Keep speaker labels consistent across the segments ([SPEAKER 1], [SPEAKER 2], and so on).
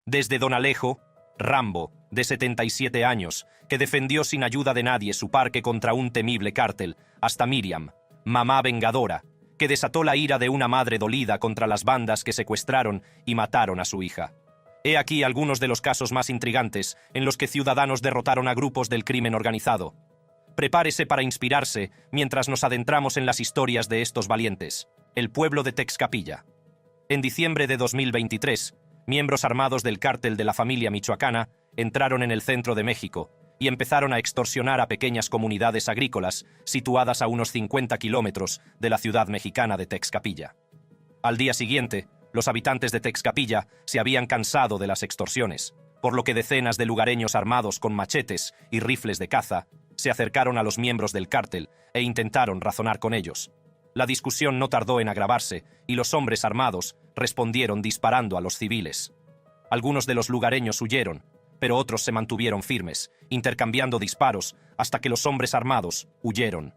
[SPEAKER 1] Desde don Alejo, Rambo, de 77 años, que defendió sin ayuda de nadie su parque contra un temible cártel, hasta Miriam, mamá vengadora, que desató la ira de una madre dolida contra las bandas que secuestraron y mataron a su hija. He aquí algunos de los casos más intrigantes en los que ciudadanos derrotaron a grupos del crimen organizado. Prepárese para inspirarse mientras nos adentramos en las historias de estos valientes. El pueblo de Texcapilla. En diciembre de 2023, miembros armados del cártel de la familia michoacana entraron en el centro de México y empezaron a extorsionar a pequeñas comunidades agrícolas situadas a unos 50 kilómetros de la ciudad mexicana de Texcapilla. Al día siguiente, los habitantes de Texcapilla se habían cansado de las extorsiones, por lo que decenas de lugareños armados con machetes y rifles de caza se acercaron a los miembros del cártel e intentaron razonar con ellos. La discusión no tardó en agravarse y los hombres armados respondieron disparando a los civiles. Algunos de los lugareños huyeron, pero otros se mantuvieron firmes, intercambiando disparos hasta que los hombres armados huyeron.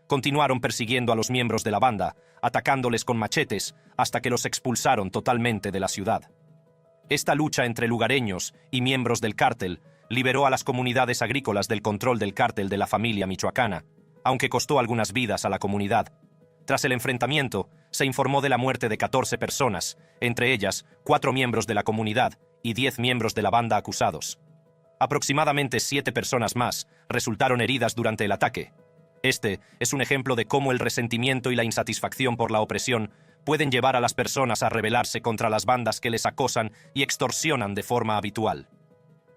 [SPEAKER 1] Continuaron persiguiendo a los miembros de la banda, atacándoles con machetes hasta que los expulsaron totalmente de la ciudad. Esta lucha entre lugareños y miembros del cártel liberó a las comunidades agrícolas del control del cártel de la familia michoacana, aunque costó algunas vidas a la comunidad. Tras el enfrentamiento, se informó de la muerte de 14 personas, entre ellas 4 miembros de la comunidad y 10 miembros de la banda acusados. Aproximadamente 7 personas más resultaron heridas durante el ataque. Este es un ejemplo de cómo el resentimiento y la insatisfacción por la opresión pueden llevar a las personas a rebelarse contra las bandas que les acosan y extorsionan de forma habitual.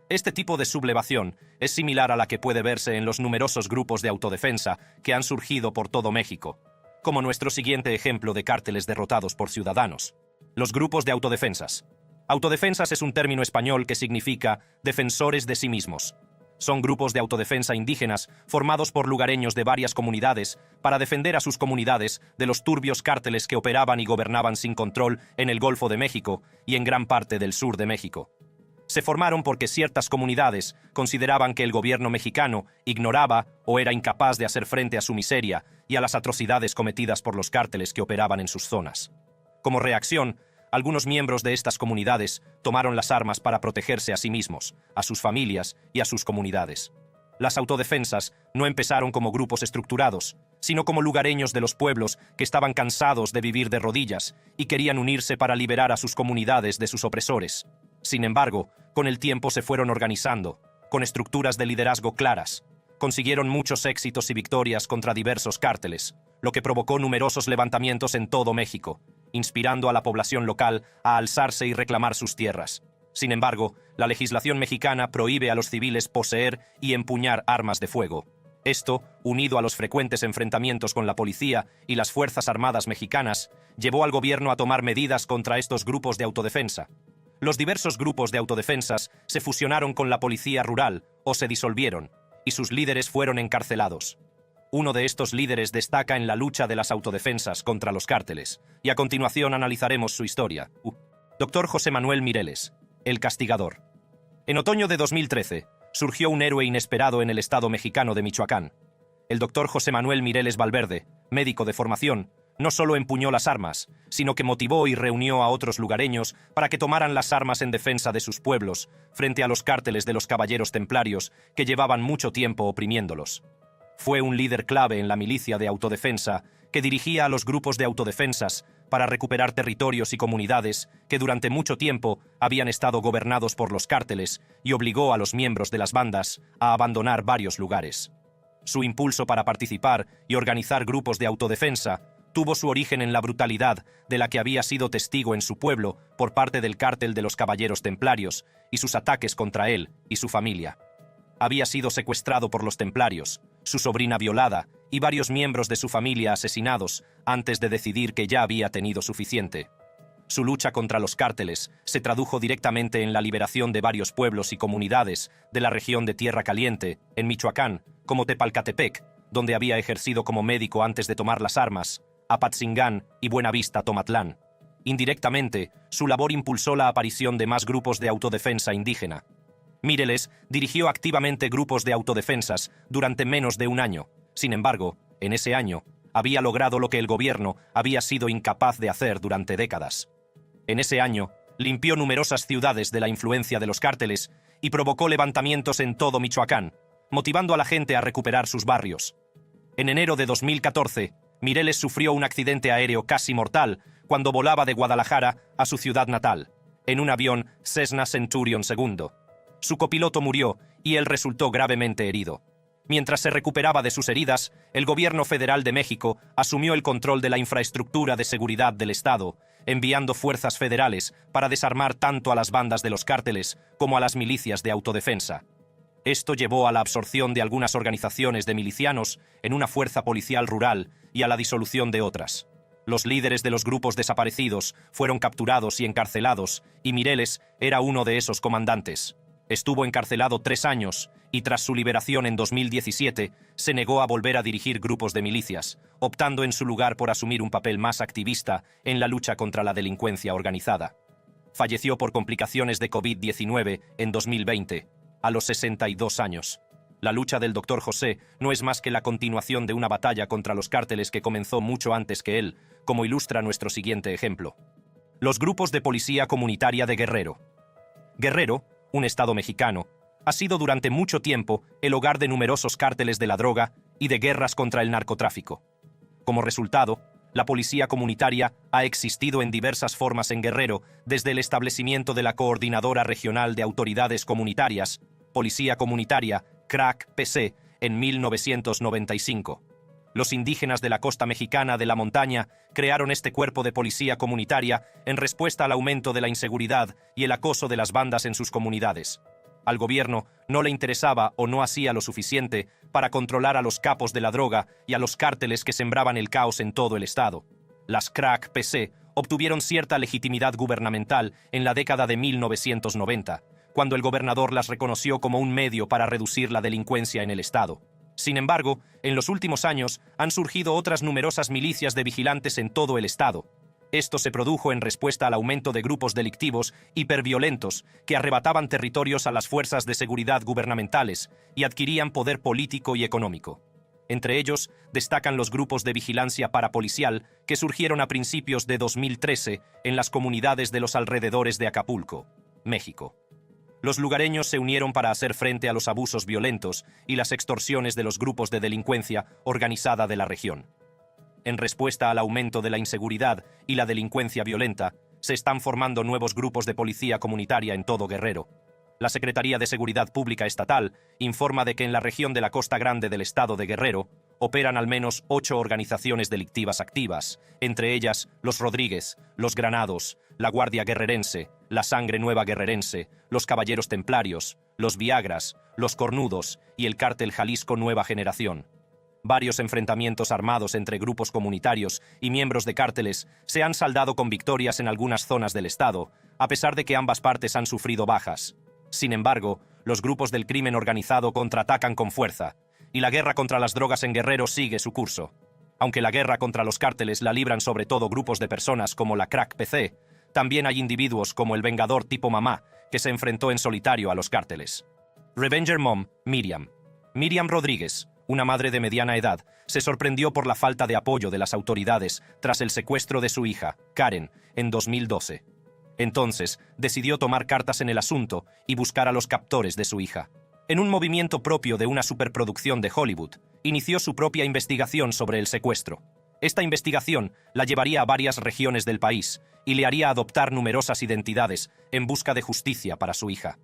[SPEAKER 1] Este tipo de sublevación es similar a la que puede verse en los numerosos grupos de autodefensa que han surgido por todo México, como nuestro siguiente ejemplo de cárteles derrotados por ciudadanos. Los grupos de autodefensas. Autodefensas es un término español que significa defensores de sí mismos. Son grupos de autodefensa indígenas formados por lugareños de varias comunidades para defender a sus comunidades de los turbios cárteles que operaban y gobernaban sin control en el Golfo de México y en gran parte del sur de México. Se formaron porque ciertas comunidades consideraban que el gobierno mexicano ignoraba o era incapaz de hacer frente a su miseria y a las atrocidades cometidas por los cárteles que operaban en sus zonas. Como reacción, algunos miembros de estas comunidades tomaron las armas para protegerse a sí mismos, a sus familias y a sus comunidades. Las autodefensas no empezaron como grupos estructurados, sino como lugareños de los pueblos que estaban cansados de vivir de rodillas y querían unirse para liberar a sus comunidades de sus opresores. Sin embargo, con el tiempo se fueron organizando, con estructuras de liderazgo claras. Consiguieron muchos éxitos y victorias contra diversos cárteles, lo que provocó numerosos levantamientos en todo México, inspirando a la población local a alzarse y reclamar sus tierras. Sin embargo, la legislación mexicana prohíbe a los civiles poseer y empuñar armas de fuego. Esto, unido a los frecuentes enfrentamientos con la policía y las Fuerzas Armadas mexicanas, llevó al gobierno a tomar medidas contra estos grupos de autodefensa. Los diversos grupos de autodefensas se fusionaron con la policía rural o se disolvieron, y sus líderes fueron encarcelados. Uno de estos líderes destaca en la lucha de las autodefensas contra los cárteles, y a continuación analizaremos su historia. Dr. José Manuel Mireles, el castigador. En otoño de 2013, surgió un héroe inesperado en el estado mexicano de Michoacán. El Dr. José Manuel Mireles Valverde, médico de formación, no solo empuñó las armas, sino que motivó y reunió a otros lugareños para que tomaran las armas en defensa de sus pueblos, frente a los cárteles de los caballeros templarios que llevaban mucho tiempo oprimiéndolos. Fue un líder clave en la milicia de autodefensa que dirigía a los grupos de autodefensas para recuperar territorios y comunidades que durante mucho tiempo habían estado gobernados por los cárteles y obligó a los miembros de las bandas a abandonar varios lugares. Su impulso para participar y organizar grupos de autodefensa tuvo su origen en la brutalidad de la que había sido testigo en su pueblo por parte del cártel de los caballeros templarios y sus ataques contra él y su familia. Había sido secuestrado por los templarios, su sobrina violada y varios miembros de su familia asesinados antes de decidir que ya había tenido suficiente. Su lucha contra los cárteles se tradujo directamente en la liberación de varios pueblos y comunidades de la región de Tierra Caliente, en Michoacán, como Tepalcatepec, donde había ejercido como médico antes de tomar las armas, Apatzingán y Buenavista, Tomatlán. Indirectamente, su labor impulsó la aparición de más grupos de autodefensa indígena. Mireles dirigió activamente grupos de autodefensas durante menos de un año. Sin embargo, en ese año, había logrado lo que el gobierno había sido incapaz de hacer durante décadas. En ese año, limpió numerosas ciudades de la influencia de los cárteles y provocó levantamientos en todo Michoacán, motivando a la gente a recuperar sus barrios. En enero de 2014, Mireles sufrió un accidente aéreo casi mortal cuando volaba de Guadalajara a su ciudad natal, en un avión Cessna Centurion II. Su copiloto murió y él resultó gravemente herido. Mientras se recuperaba de sus heridas, el gobierno federal de México asumió el control de la infraestructura de seguridad del Estado, enviando fuerzas federales para desarmar tanto a las bandas de los cárteles como a las milicias de autodefensa. Esto llevó a la absorción de algunas organizaciones de milicianos en una fuerza policial rural y a la disolución de otras. Los líderes de los grupos desaparecidos fueron capturados y encarcelados, y Mireles era uno de esos comandantes. Estuvo encarcelado 3 años y tras su liberación en 2017 se negó a volver a dirigir grupos de milicias, optando en su lugar por asumir un papel más activista en la lucha contra la delincuencia organizada. Falleció por complicaciones de COVID-19 en 2020, a los 62 años. La lucha del Dr. José no es más que la continuación de una batalla contra los cárteles que comenzó mucho antes que él, como ilustra nuestro siguiente ejemplo. Los grupos de policía comunitaria de Guerrero. Guerrero, un estado mexicano, ha sido durante mucho tiempo el hogar de numerosos cárteles de la droga y de guerras contra el narcotráfico. Como resultado, la policía comunitaria ha existido en diversas formas en Guerrero desde el establecimiento de la Coordinadora Regional de Autoridades Comunitarias, Policía Comunitaria, CRAC-PC, en 1995. Los indígenas de la costa mexicana de la montaña crearon este cuerpo de policía comunitaria en respuesta al aumento de la inseguridad y el acoso de las bandas en sus comunidades. Al gobierno no le interesaba o no hacía lo suficiente para controlar a los capos de la droga y a los cárteles que sembraban el caos en todo el estado. Las CRAC-PC obtuvieron cierta legitimidad gubernamental en la década de 1990, cuando el gobernador las reconoció como un medio para reducir la delincuencia en el estado. Sin embargo, en los últimos años han surgido otras numerosas milicias de vigilantes en todo el estado. Esto se produjo en respuesta al aumento de grupos delictivos hiperviolentos que arrebataban territorios a las fuerzas de seguridad gubernamentales y adquirían poder político y económico. Entre ellos, destacan los grupos de vigilancia parapolicial que surgieron a principios de 2013 en las comunidades de los alrededores de Acapulco, México. Los lugareños se unieron para hacer frente a los abusos violentos y las extorsiones de los grupos de delincuencia organizada de la región. En respuesta al aumento de la inseguridad y la delincuencia violenta, se están formando nuevos grupos de policía comunitaria en todo Guerrero. La Secretaría de Seguridad Pública Estatal informa de que en la región de la Costa Grande del estado de Guerrero operan al menos 8 organizaciones delictivas activas, entre ellas los Rodríguez, los Granados, la Guardia Guerrerense, la Sangre Nueva Guerrerense, los Caballeros Templarios, los Viagras, los Cornudos y el Cártel Jalisco Nueva Generación. Varios enfrentamientos armados entre grupos comunitarios y miembros de cárteles se han saldado con victorias en algunas zonas del estado, a pesar de que ambas partes han sufrido bajas. Sin embargo, los grupos del crimen organizado contraatacan con fuerza, y la guerra contra las drogas en Guerrero sigue su curso. Aunque la guerra contra los cárteles la libran sobre todo grupos de personas como la CRAC-PC, también hay individuos como el Vengador tipo Mamá, que se enfrentó en solitario a los cárteles. Revenger Mom, Miriam. Miriam Rodríguez, una madre de mediana edad, se sorprendió por la falta de apoyo de las autoridades tras el secuestro de su hija, Karen, en 2012. Entonces, decidió tomar cartas en el asunto y buscar a los captores de su hija. En un movimiento propio de una superproducción de Hollywood, inició su propia investigación sobre el secuestro. Esta investigación la llevaría a varias regiones del país y le haría adoptar numerosas identidades en busca de justicia para su hija.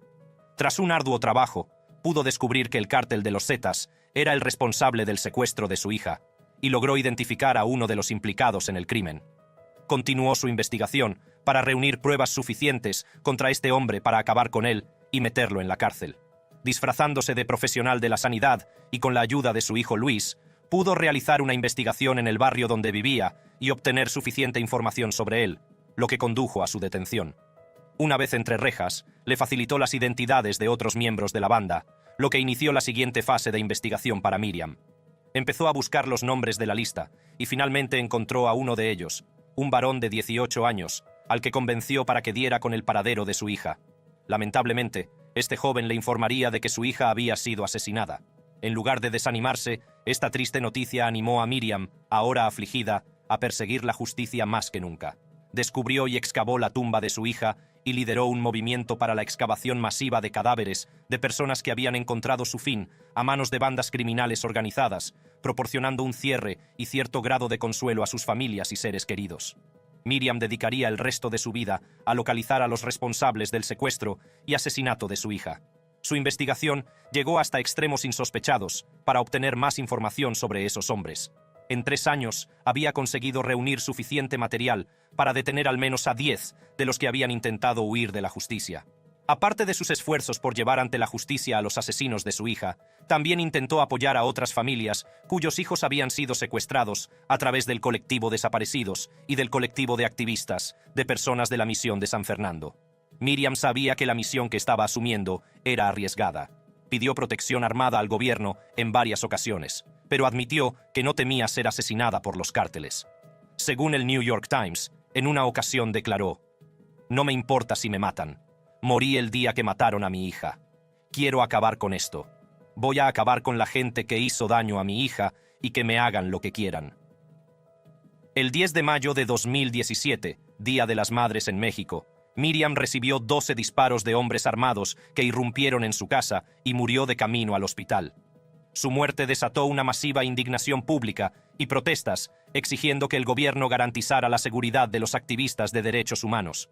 [SPEAKER 1] Tras un arduo trabajo, pudo descubrir que el cártel de los Zetas era el responsable del secuestro de su hija y logró identificar a uno de los implicados en el crimen. Continuó su investigación para reunir pruebas suficientes contra este hombre para acabar con él y meterlo en la cárcel. Disfrazándose de profesional de la sanidad y con la ayuda de su hijo Luis, pudo realizar una investigación en el barrio donde vivía y obtener suficiente información sobre él, lo que condujo a su detención. Una vez entre rejas, le facilitó las identidades de otros miembros de la banda, lo que inició la siguiente fase de investigación para Miriam. Empezó a buscar los nombres de la lista y finalmente encontró a uno de ellos, un varón de 18 años, al que convenció para que diera con el paradero de su hija. Lamentablemente, este joven le informaría de que su hija había sido asesinada. En lugar de desanimarse, esta triste noticia animó a Miriam, ahora afligida, a perseguir la justicia más que nunca. Descubrió y excavó la tumba de su hija y lideró un movimiento para la excavación masiva de cadáveres de personas que habían encontrado su fin a manos de bandas criminales organizadas, proporcionando un cierre y cierto grado de consuelo a sus familias y seres queridos. Miriam dedicaría el resto de su vida a localizar a los responsables del secuestro y asesinato de su hija. Su investigación llegó hasta extremos insospechados para obtener más información sobre esos hombres. En 3 años había conseguido reunir suficiente material para detener al menos a 10 de los que habían intentado huir de la justicia. Aparte de sus esfuerzos por llevar ante la justicia a los asesinos de su hija, también intentó apoyar a otras familias cuyos hijos habían sido secuestrados a través del colectivo Desaparecidos y del colectivo de activistas de personas de la misión de San Fernando. Miriam sabía que la misión que estaba asumiendo era arriesgada. Pidió protección armada al gobierno en varias ocasiones, pero admitió que no temía ser asesinada por los cárteles. Según el New York Times, en una ocasión declaró: «No me importa si me matan. Morí el día que mataron a mi hija. Quiero acabar con esto. Voy a acabar con la gente que hizo daño a mi hija y que me hagan lo que quieran». El 10 de mayo de 2017, Día de las Madres en México, Miriam recibió 12 disparos de hombres armados que irrumpieron en su casa y murió de camino al hospital. Su muerte desató una masiva indignación pública y protestas exigiendo que el gobierno garantizara la seguridad de los activistas de derechos humanos.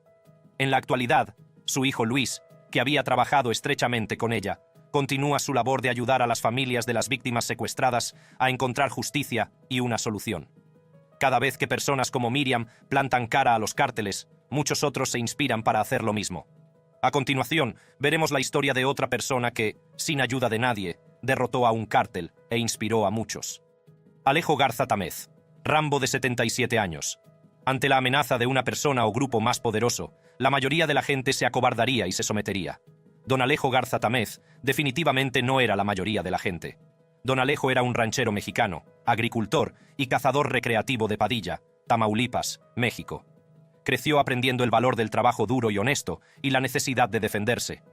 [SPEAKER 1] En la actualidad, su hijo Luis, que había trabajado estrechamente con ella, continúa su labor de ayudar a las familias de las víctimas secuestradas a encontrar justicia y una solución. Cada vez que personas como Miriam plantan cara a los cárteles, muchos otros se inspiran para hacer lo mismo. A continuación, veremos la historia de otra persona que, sin ayuda de nadie, derrotó a un cártel e inspiró a muchos. Alejo Garza Tamez, Rambo de 77 años. Ante la amenaza de una persona o grupo más poderoso, la mayoría de la gente se acobardaría y se sometería. Don Alejo Garza Tamez definitivamente no era la mayoría de la gente. Don Alejo era un ranchero mexicano, agricultor y cazador recreativo de Padilla, Tamaulipas, México. Creció aprendiendo el valor del trabajo duro y honesto y la necesidad de defenderse.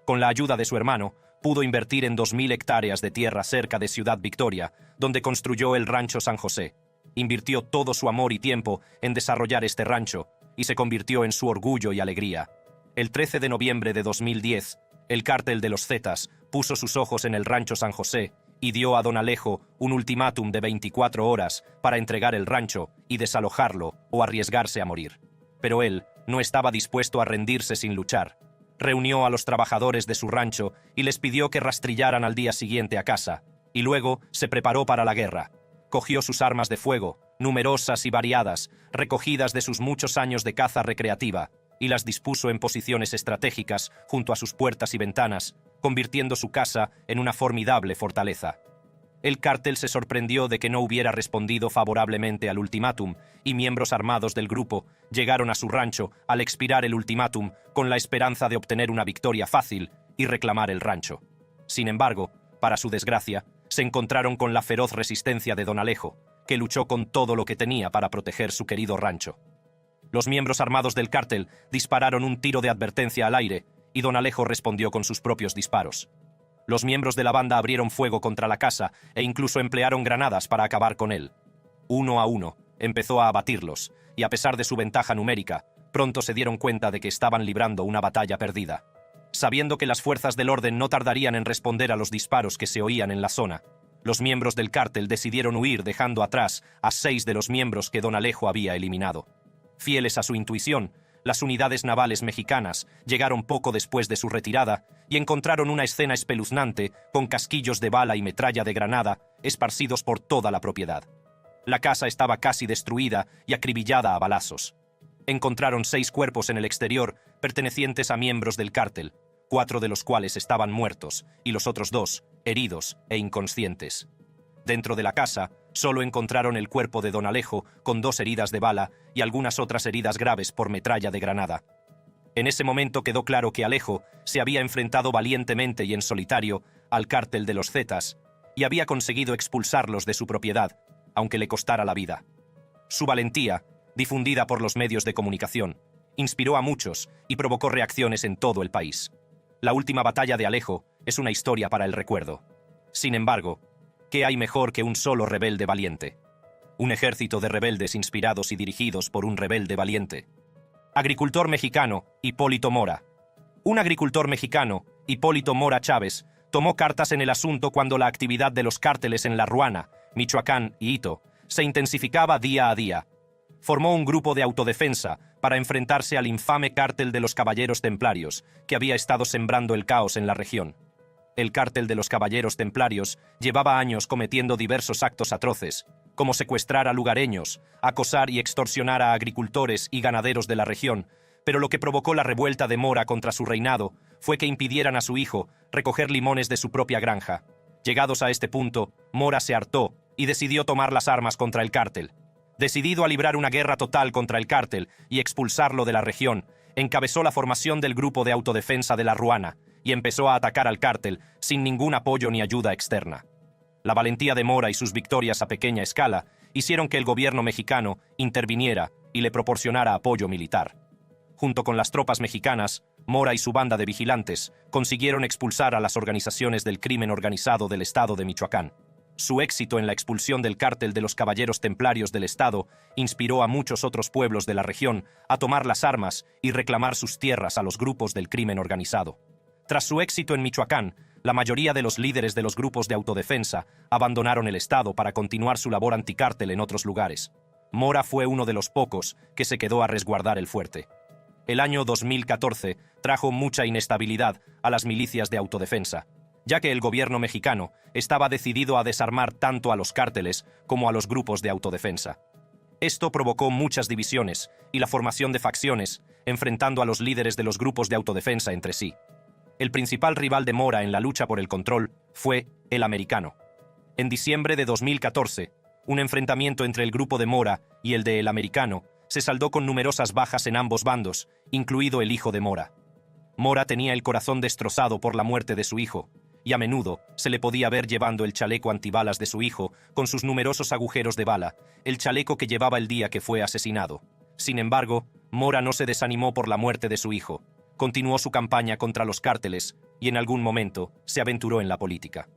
[SPEAKER 1] Con la ayuda de su hermano, pudo invertir en 2.000 hectáreas de tierra cerca de Ciudad Victoria, donde construyó el Rancho San José. Invirtió todo su amor y tiempo en desarrollar este rancho y se convirtió en su orgullo y alegría. El 13 de noviembre de 2010, el cártel de los Zetas puso sus ojos en el Rancho San José y dio a don Alejo un ultimátum de 24 horas para entregar el rancho y desalojarlo o arriesgarse a morir. Pero él no estaba dispuesto a rendirse sin luchar. Reunió a los trabajadores de su rancho y les pidió que rastrillaran al día siguiente a casa, y luego se preparó para la guerra. Cogió sus armas de fuego, numerosas y variadas, recogidas de sus muchos años de caza recreativa, y las dispuso en posiciones estratégicas junto a sus puertas y ventanas, convirtiendo su casa en una formidable fortaleza. El cártel se sorprendió de que no hubiera respondido favorablemente al ultimátum, y miembros armados del grupo llegaron a su rancho al expirar el ultimátum con la esperanza de obtener una victoria fácil y reclamar el rancho. Sin embargo, para su desgracia, se encontraron con la feroz resistencia de don Alejo, que luchó con todo lo que tenía para proteger su querido rancho. Los miembros armados del cártel dispararon un tiro de advertencia al aire, y don Alejo respondió con sus propios disparos. Los miembros de la banda abrieron fuego contra la casa e incluso emplearon granadas para acabar con él. Uno a uno, empezó a abatirlos, y a pesar de su ventaja numérica, pronto se dieron cuenta de que estaban librando una batalla perdida. Sabiendo que las fuerzas del orden no tardarían en responder a los disparos que se oían en la zona, los miembros del cártel decidieron huir dejando atrás a 6 de los miembros que don Alejo había eliminado. Fieles a su intuición, las unidades navales mexicanas llegaron poco después de su retirada y encontraron una escena espeluznante con casquillos de bala y metralla de granada esparcidos por toda la propiedad. La casa estaba casi destruida y acribillada a balazos. Encontraron 6 cuerpos en el exterior pertenecientes a miembros del cártel, 4 de los cuales estaban muertos y los otros 2 heridos e inconscientes. Dentro de la casa, solo encontraron el cuerpo de don Alejo con 2 heridas de bala y algunas otras heridas graves por metralla de granada. En ese momento quedó claro que Alejo se había enfrentado valientemente y en solitario al cártel de los Zetas y había conseguido expulsarlos de su propiedad, aunque le costara la vida. Su valentía, difundida por los medios de comunicación, inspiró a muchos y provocó reacciones en todo el país. La última batalla de Alejo es una historia para el recuerdo. Sin embargo, ¿qué hay mejor que un solo rebelde valiente? Un ejército de rebeldes inspirados y dirigidos por un rebelde valiente. Agricultor mexicano, Hipólito Mora. Un agricultor mexicano, Hipólito Mora Chávez, tomó cartas en el asunto cuando la actividad de los cárteles en La Ruana, Michoacán y Ito se intensificaba día a día. Formó un grupo de autodefensa para enfrentarse al infame cártel de los Caballeros Templarios, que había estado sembrando el caos en la región. El cártel de los Caballeros Templarios llevaba años cometiendo diversos actos atroces, como secuestrar a lugareños, acosar y extorsionar a agricultores y ganaderos de la región, pero lo que provocó la revuelta de Mora contra su reinado fue que impidieran a su hijo recoger limones de su propia granja. Llegados a este punto, Mora se hartó y decidió tomar las armas contra el cártel. Decidido a librar una guerra total contra el cártel y expulsarlo de la región, encabezó la formación del Grupo de Autodefensa de La Ruana y empezó a atacar al cártel sin ningún apoyo ni ayuda externa. La valentía de Mora y sus victorias a pequeña escala hicieron que el gobierno mexicano interviniera y le proporcionara apoyo militar. Junto con las tropas mexicanas, Mora y su banda de vigilantes consiguieron expulsar a las organizaciones del crimen organizado del estado de Michoacán. Su éxito en la expulsión del cártel de los Caballeros Templarios del estado inspiró a muchos otros pueblos de la región a tomar las armas y reclamar sus tierras a los grupos del crimen organizado. Tras su éxito en Michoacán, la mayoría de los líderes de los grupos de autodefensa abandonaron el estado para continuar su labor anticártel en otros lugares. Mora fue uno de los pocos que se quedó a resguardar el fuerte. El año 2014 trajo mucha inestabilidad a las milicias de autodefensa, ya que el gobierno mexicano estaba decidido a desarmar tanto a los cárteles como a los grupos de autodefensa. Esto provocó muchas divisiones y la formación de facciones, enfrentando a los líderes de los grupos de autodefensa entre sí. El principal rival de Mora en la lucha por el control fue el americano. En diciembre de 2014, un enfrentamiento entre el grupo de Mora y el de el americano se saldó con numerosas bajas en ambos bandos, incluido el hijo de Mora. Mora tenía el corazón destrozado por la muerte de su hijo, y a menudo se le podía ver llevando el chaleco antibalas de su hijo con sus numerosos agujeros de bala, el chaleco que llevaba el día que fue asesinado. Sin embargo, Mora no se desanimó por la muerte de su hijo. Continuó su campaña contra los cárteles y en algún momento se aventuró en la política.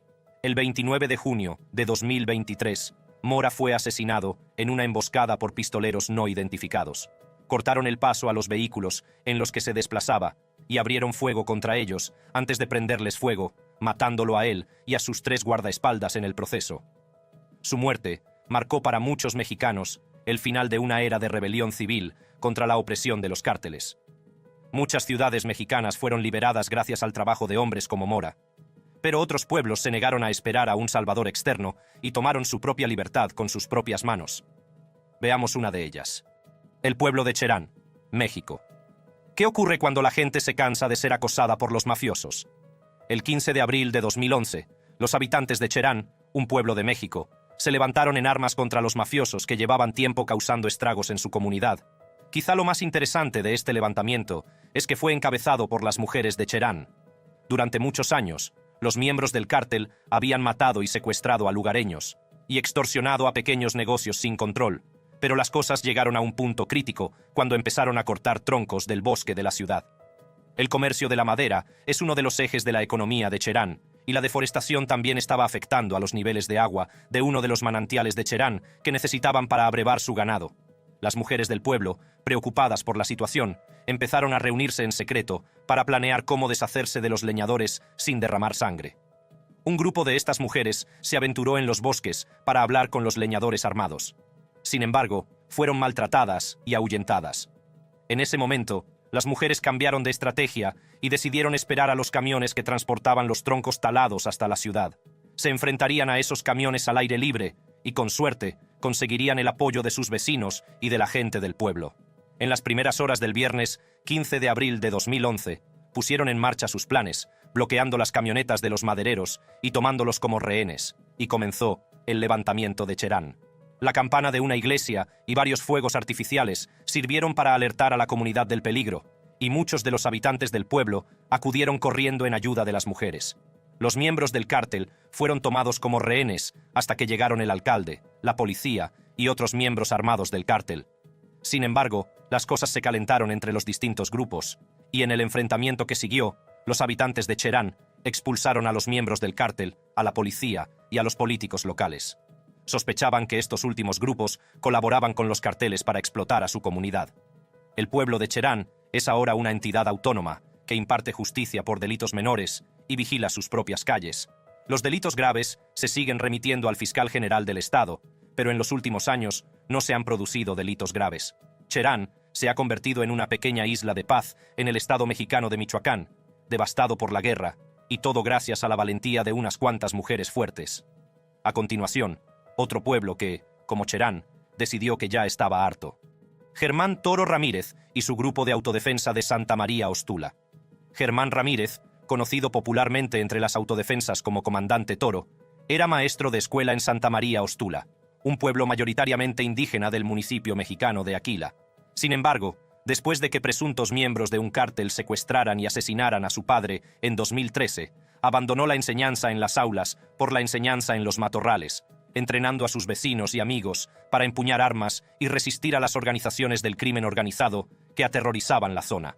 [SPEAKER 1] El 29 de junio de 2023, Mora fue asesinado en una emboscada por pistoleros no identificados. Cortaron el paso a los vehículos en los que se desplazaba y abrieron fuego contra ellos antes de prenderles fuego, matándolo a él y a sus 3 guardaespaldas en el proceso. Su muerte marcó para muchos mexicanos el final de una era de rebelión civil contra la opresión de los cárteles. Muchas ciudades mexicanas fueron liberadas gracias al trabajo de hombres como Mora. Pero otros pueblos se negaron a esperar a un salvador externo y tomaron su propia libertad con sus propias manos. Veamos una de ellas. El pueblo de Cherán, México. ¿Qué ocurre cuando la gente se cansa de ser acosada por los mafiosos? El 15 de abril de 2011, los habitantes de Cherán, un pueblo de México, se levantaron en armas contra los mafiosos que llevaban tiempo causando estragos en su comunidad. Quizá lo más interesante de este levantamiento es que fue encabezado por las mujeres de Cherán. Durante muchos años, los miembros del cártel habían matado y secuestrado a lugareños y extorsionado a pequeños negocios sin control, pero las cosas llegaron a un punto crítico cuando empezaron a cortar troncos del bosque de la ciudad. El comercio de la madera es uno de los ejes de la economía de Cherán, y la deforestación también estaba afectando a los niveles de agua de uno de los manantiales de Cherán que necesitaban para abrevar su ganado. Las mujeres del pueblo, preocupadas por la situación, empezaron a reunirse en secreto para planear cómo deshacerse de los leñadores sin derramar sangre. Un grupo de estas mujeres se aventuró en los bosques para hablar con los leñadores armados. Sin embargo, fueron maltratadas y ahuyentadas. En ese momento, las mujeres cambiaron de estrategia y decidieron esperar a los camiones que transportaban los troncos talados hasta la ciudad. Se enfrentarían a esos camiones al aire libre y, con suerte, conseguirían el apoyo de sus vecinos y de la gente del pueblo. En las primeras horas del viernes 15 de abril de 2011, pusieron en marcha sus planes, bloqueando las camionetas de los madereros y tomándolos como rehenes, y comenzó el levantamiento de Cherán. La campana de una iglesia y varios fuegos artificiales sirvieron para alertar a la comunidad del peligro, y muchos de los habitantes del pueblo acudieron corriendo en ayuda de las mujeres. Los miembros del cártel fueron tomados como rehenes hasta que llegaron el alcalde, la policía y otros miembros armados del cártel. Sin embargo, las cosas se calentaron entre los distintos grupos, y en el enfrentamiento que siguió, los habitantes de Cherán expulsaron a los miembros del cártel, a la policía y a los políticos locales. Sospechaban que estos últimos grupos colaboraban con los carteles para explotar a su comunidad. El pueblo de Cherán es ahora una entidad autónoma que imparte justicia por delitos menores y vigila sus propias calles. Los delitos graves se siguen remitiendo al fiscal general del Estado, pero en los últimos años no se han producido delitos graves. Cherán se ha convertido en una pequeña isla de paz en el estado mexicano de Michoacán, devastado por la guerra, y todo gracias a la valentía de unas cuantas mujeres fuertes. A continuación, otro pueblo que, como Cherán, decidió que ya estaba harto. Germán Toro Ramírez y su grupo de autodefensa de Santa María Ostula. Germán Ramírez, conocido popularmente entre las autodefensas como Comandante Toro, era maestro de escuela en Santa María Ostula, un pueblo mayoritariamente indígena del municipio mexicano de Aquila. Sin embargo, después de que presuntos miembros de un cártel secuestraran y asesinaran a su padre en 2013, abandonó la enseñanza en las aulas por la enseñanza en los matorrales, entrenando a sus vecinos y amigos para empuñar armas y resistir a las organizaciones del crimen organizado que aterrorizaban la zona.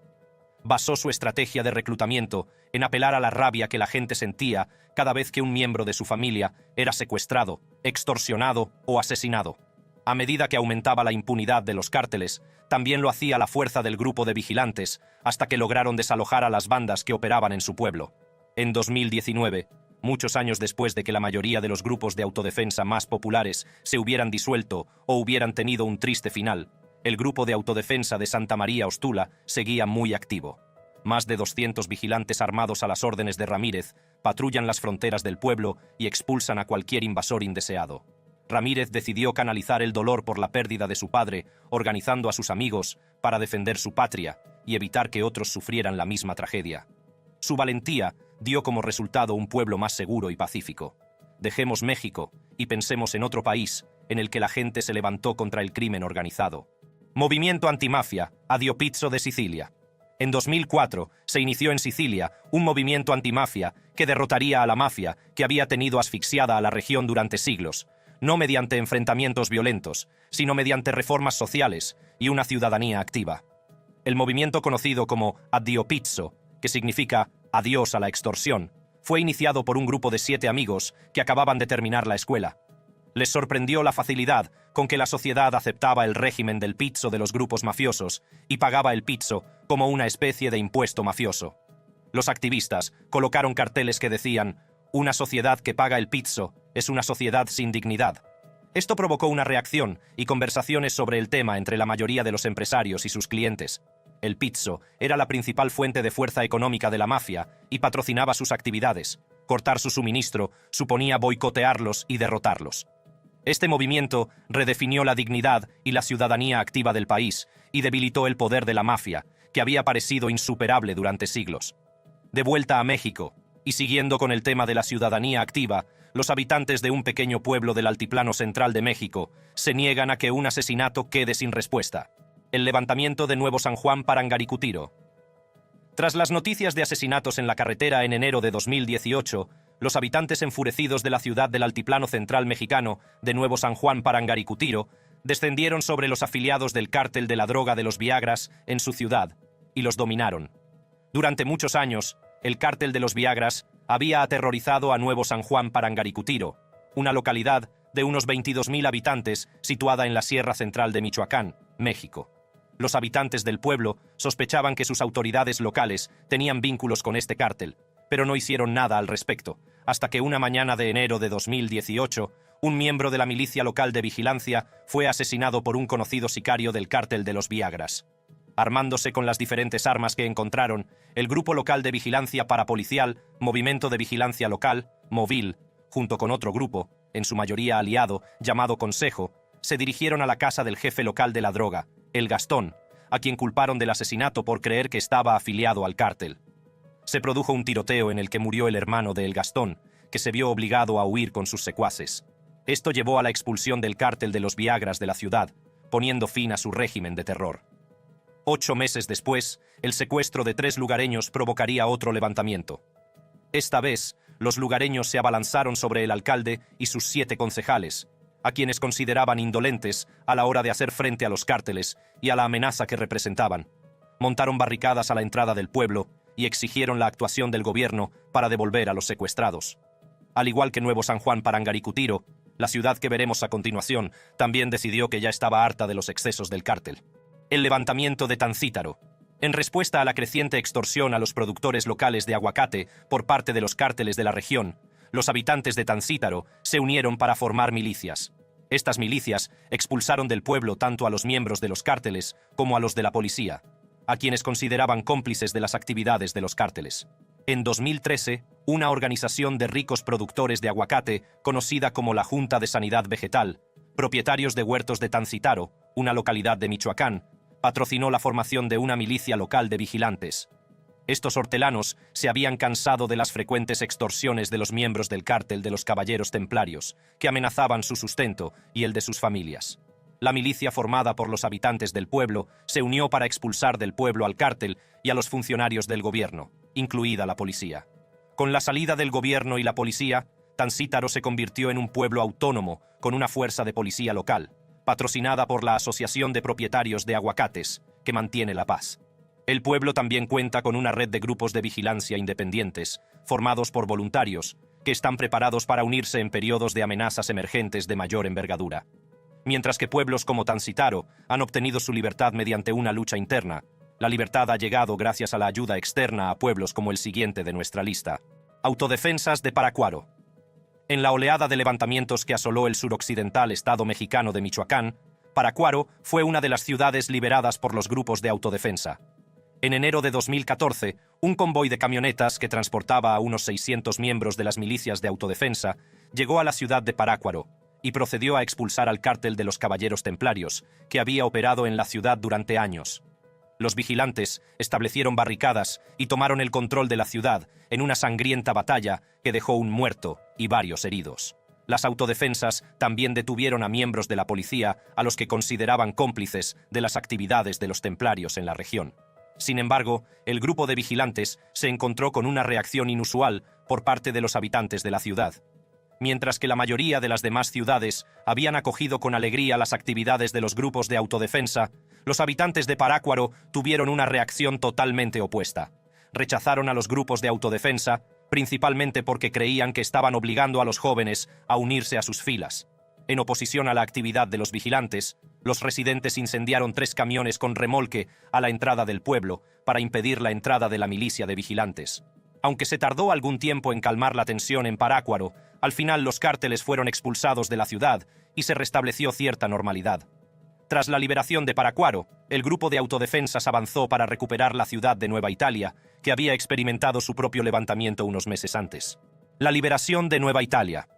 [SPEAKER 1] Basó su estrategia de reclutamiento en apelar a la rabia que la gente sentía cada vez que un miembro de su familia era secuestrado, extorsionado o asesinado. A medida que aumentaba la impunidad de los cárteles, también lo hacía la fuerza del grupo de vigilantes, hasta que lograron desalojar a las bandas que operaban en su pueblo. En 2019, muchos años después de que la mayoría de los grupos de autodefensa más populares se hubieran disuelto o hubieran tenido un triste final, el grupo de autodefensa de Santa María Ostula seguía muy activo. Más de 200 vigilantes armados a las órdenes de Ramírez patrullan las fronteras del pueblo y expulsan a cualquier invasor indeseado. Ramírez decidió canalizar el dolor por la pérdida de su padre, organizando a sus amigos para defender su patria y evitar que otros sufrieran la misma tragedia. Su valentía dio como resultado un pueblo más seguro y pacífico. Dejemos México y pensemos en otro país en el que la gente se levantó contra el crimen organizado. Movimiento antimafia, Adiopizzo de Sicilia. En 2004 se inició en Sicilia un movimiento antimafia que derrotaría a la mafia que había tenido asfixiada a la región durante siglos, no mediante enfrentamientos violentos, sino mediante reformas sociales y una ciudadanía activa. El movimiento conocido como Adiopizzo, que significa adiós a la extorsión, fue iniciado por un grupo de 7 amigos que acababan de terminar la escuela. Les sorprendió la facilidad con que la sociedad aceptaba el régimen del pizzo de los grupos mafiosos y pagaba el pizzo como una especie de impuesto mafioso. Los activistas colocaron carteles que decían: «Una sociedad que paga el pizzo es una sociedad sin dignidad». Esto provocó una reacción y conversaciones sobre el tema entre la mayoría de los empresarios y sus clientes. El pizzo era la principal fuente de fuerza económica de la mafia y patrocinaba sus actividades. Cortar su suministro suponía boicotearlos y derrotarlos. Este movimiento redefinió la dignidad y la ciudadanía activa del país y debilitó el poder de la mafia, que había parecido insuperable durante siglos. De vuelta a México, y siguiendo con el tema de la ciudadanía activa, los habitantes de un pequeño pueblo del altiplano central de México se niegan a que un asesinato quede sin respuesta. El levantamiento de Nuevo San Juan Parangaricutiro. Tras las noticias de asesinatos en la carretera en enero de 2018, los habitantes enfurecidos de la ciudad del altiplano central mexicano de Nuevo San Juan Parangaricutiro descendieron sobre los afiliados del cártel de la droga de los Viagras en su ciudad y los dominaron. Durante muchos años, el cártel de los Viagras había aterrorizado a Nuevo San Juan Parangaricutiro, una localidad de unos 22.000 habitantes situada en la Sierra Central de Michoacán, México. Los habitantes del pueblo sospechaban que sus autoridades locales tenían vínculos con este cártel, pero no hicieron nada al respecto, hasta que una mañana de enero de 2018, un miembro de la milicia local de vigilancia fue asesinado por un conocido sicario del cártel de los Viagras. Armándose con las diferentes armas que encontraron, el Grupo Local de Vigilancia Parapolicial, Movimiento de Vigilancia Local, MOVIL, junto con otro grupo, en su mayoría aliado, llamado Consejo, se dirigieron a la casa del jefe local de la droga, el Gastón, a quien culparon del asesinato por creer que estaba afiliado al cártel. Se produjo un tiroteo en el que murió el hermano de El Gastón, que se vio obligado a huir con sus secuaces. Esto llevó a la expulsión del cártel de los Viagras de la ciudad, poniendo fin a su régimen de terror. 8 meses después, el secuestro de 3 lugareños provocaría otro levantamiento. Esta vez, los lugareños se abalanzaron sobre el alcalde y sus 7 concejales, a quienes consideraban indolentes a la hora de hacer frente a los cárteles y a la amenaza que representaban. Montaron barricadas a la entrada del pueblo y exigieron la actuación del gobierno para devolver a los secuestrados. Al igual que Nuevo San Juan Parangaricutiro, la ciudad que veremos a continuación también decidió que ya estaba harta de los excesos del cártel. El levantamiento de Tancítaro. En respuesta a la creciente extorsión a los productores locales de aguacate por parte de los cárteles de la región, los habitantes de Tancítaro se unieron para formar milicias. Estas milicias expulsaron del pueblo tanto a los miembros de los cárteles como a los de la policía, a quienes consideraban cómplices de las actividades de los cárteles. En 2013, una organización de ricos productores de aguacate, conocida como la Junta de Sanidad Vegetal, propietarios de huertos de Tancítaro, una localidad de Michoacán, patrocinó la formación de una milicia local de vigilantes. Estos hortelanos se habían cansado de las frecuentes extorsiones de los miembros del cártel de los Caballeros Templarios, que amenazaban su sustento y el de sus familias. La milicia formada por los habitantes del pueblo se unió para expulsar del pueblo al cártel y a los funcionarios del gobierno, incluida la policía. Con la salida del gobierno y la policía, Tancítaro se convirtió en un pueblo autónomo con una fuerza de policía local, patrocinada por la Asociación de Propietarios de Aguacates, que mantiene la paz. El pueblo también cuenta con una red de grupos de vigilancia independientes, formados por voluntarios, que están preparados para unirse en periodos de amenazas emergentes de mayor envergadura. Mientras que pueblos como Tancítaro han obtenido su libertad mediante una lucha interna, la libertad ha llegado gracias a la ayuda externa a pueblos como el siguiente de nuestra lista. Autodefensas de Parácuaro. En la oleada de levantamientos que asoló el suroccidental estado mexicano de Michoacán, Parácuaro fue una de las ciudades liberadas por los grupos de autodefensa. En enero de 2014, un convoy de camionetas que transportaba a unos 600 miembros de las milicias de autodefensa llegó a la ciudad de Parácuaro y procedió a expulsar al cártel de los Caballeros Templarios, que había operado en la ciudad durante años. Los vigilantes establecieron barricadas y tomaron el control de la ciudad en una sangrienta batalla que dejó un muerto y varios heridos. Las autodefensas también detuvieron a miembros de la policía a los que consideraban cómplices de las actividades de los templarios en la región. Sin embargo, el grupo de vigilantes se encontró con una reacción inusual por parte de los habitantes de la ciudad. Mientras que la mayoría de las demás ciudades habían acogido con alegría las actividades de los grupos de autodefensa, los habitantes de Parácuaro tuvieron una reacción totalmente opuesta. Rechazaron a los grupos de autodefensa, principalmente porque creían que estaban obligando a los jóvenes a unirse a sus filas. En oposición a la actividad de los vigilantes, los residentes incendiaron 3 camiones con remolque a la entrada del pueblo para impedir la entrada de la milicia de vigilantes. Aunque se tardó algún tiempo en calmar la tensión en Parácuaro, al final los cárteles fueron expulsados de la ciudad y se restableció cierta normalidad. Tras la liberación de Parácuaro, el grupo de autodefensas avanzó para recuperar la ciudad de Nueva Italia, que había experimentado su propio levantamiento unos meses antes. La liberación de Nueva Italia.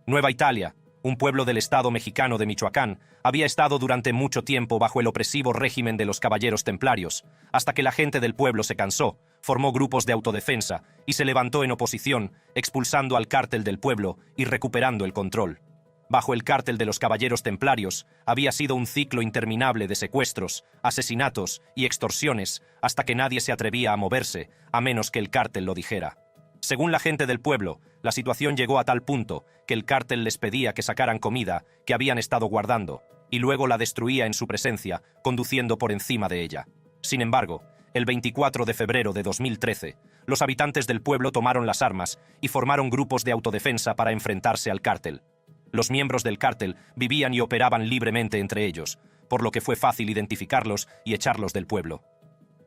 [SPEAKER 1] Nueva Italia, un pueblo del estado mexicano de Michoacán, había estado durante mucho tiempo bajo el opresivo régimen de los Caballeros Templarios, hasta que la gente del pueblo se cansó, formó grupos de autodefensa y se levantó en oposición, expulsando al cártel del pueblo y recuperando el control. Bajo el cártel de los Caballeros Templarios había sido un ciclo interminable de secuestros, asesinatos y extorsiones hasta que nadie se atrevía a moverse, a menos que el cártel lo dijera. Según la gente del pueblo, la situación llegó a tal punto que el cártel les pedía que sacaran comida que habían estado guardando, y luego la destruía en su presencia, conduciendo por encima de ella. Sin embargo, el 24 de febrero de 2013, los habitantes del pueblo tomaron las armas y formaron grupos de autodefensa para enfrentarse al cártel. Los miembros del cártel vivían y operaban libremente entre ellos, por lo que fue fácil identificarlos y echarlos del pueblo.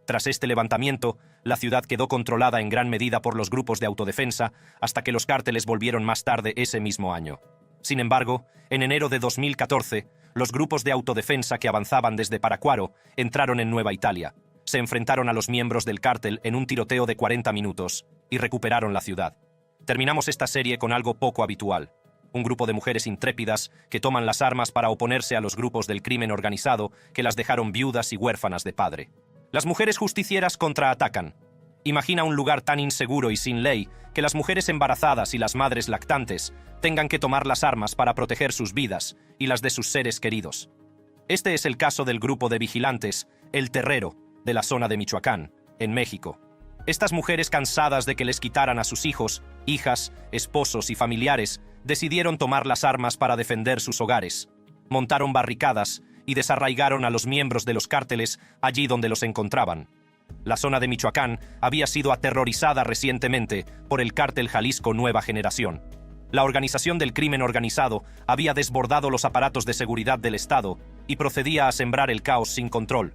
[SPEAKER 1] Tras este levantamiento, la ciudad quedó controlada en gran medida por los grupos de autodefensa hasta que los cárteles volvieron más tarde ese mismo año. Sin embargo, en enero de 2014, los grupos de autodefensa que avanzaban desde Parácuaro entraron en Nueva Italia, se enfrentaron a los miembros del cártel en un tiroteo de 40 minutos y recuperaron la ciudad. Terminamos esta serie con algo poco habitual. Un grupo de mujeres intrépidas que toman las armas para oponerse a los grupos del crimen organizado que las dejaron viudas y huérfanas de padre. Las mujeres justicieras contraatacan. Imagina un lugar tan inseguro y sin ley que las mujeres embarazadas y las madres lactantes tengan que tomar las armas para proteger sus vidas y las de sus seres queridos. Este es el caso del grupo de vigilantes, El Terrero, de la zona de Michoacán, en México. Estas mujeres, cansadas de que les quitaran a sus hijos, hijas, esposos y familiares, decidieron tomar las armas para defender sus hogares. Montaron barricadas y desarraigaron a los miembros de los cárteles allí donde los encontraban. La zona de Michoacán había sido aterrorizada recientemente por el cártel Jalisco Nueva Generación. La organización del crimen organizado había desbordado los aparatos de seguridad del Estado y procedía a sembrar el caos sin control.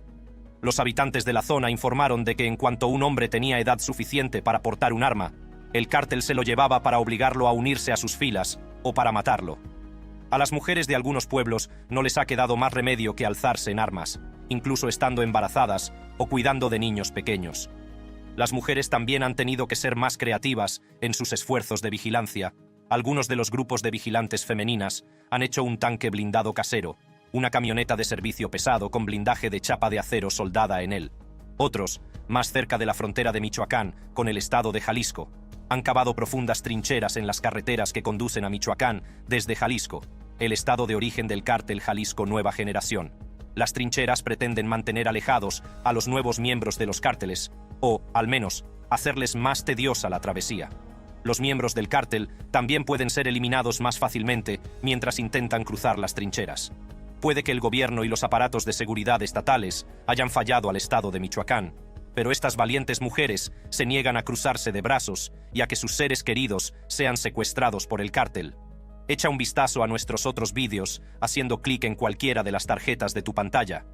[SPEAKER 1] Los habitantes de la zona informaron de que en cuanto un hombre tenía edad suficiente para portar un arma, el cártel se lo llevaba para obligarlo a unirse a sus filas o para matarlo. A las mujeres de algunos pueblos no les ha quedado más remedio que alzarse en armas, incluso estando embarazadas o cuidando de niños pequeños. Las mujeres también han tenido que ser más creativas en sus esfuerzos de vigilancia. Algunos de los grupos de vigilantes femeninas han hecho un tanque blindado casero, una camioneta de servicio pesado con blindaje de chapa de acero soldada en él. Otros, más cerca de la frontera de Michoacán con el estado de Jalisco, han cavado profundas trincheras en las carreteras que conducen a Michoacán desde Jalisco, el estado de origen del cártel Jalisco Nueva Generación. Las trincheras pretenden mantener alejados a los nuevos miembros de los cárteles, o, al menos, hacerles más tediosa la travesía. Los miembros del cártel también pueden ser eliminados más fácilmente mientras intentan cruzar las trincheras. Puede que el gobierno y los aparatos de seguridad estatales hayan fallado al estado de Michoacán, pero estas valientes mujeres se niegan a cruzarse de brazos y a que sus seres queridos sean secuestrados por el cártel. Echa un vistazo a nuestros otros vídeos haciendo clic en cualquiera de las tarjetas de tu pantalla.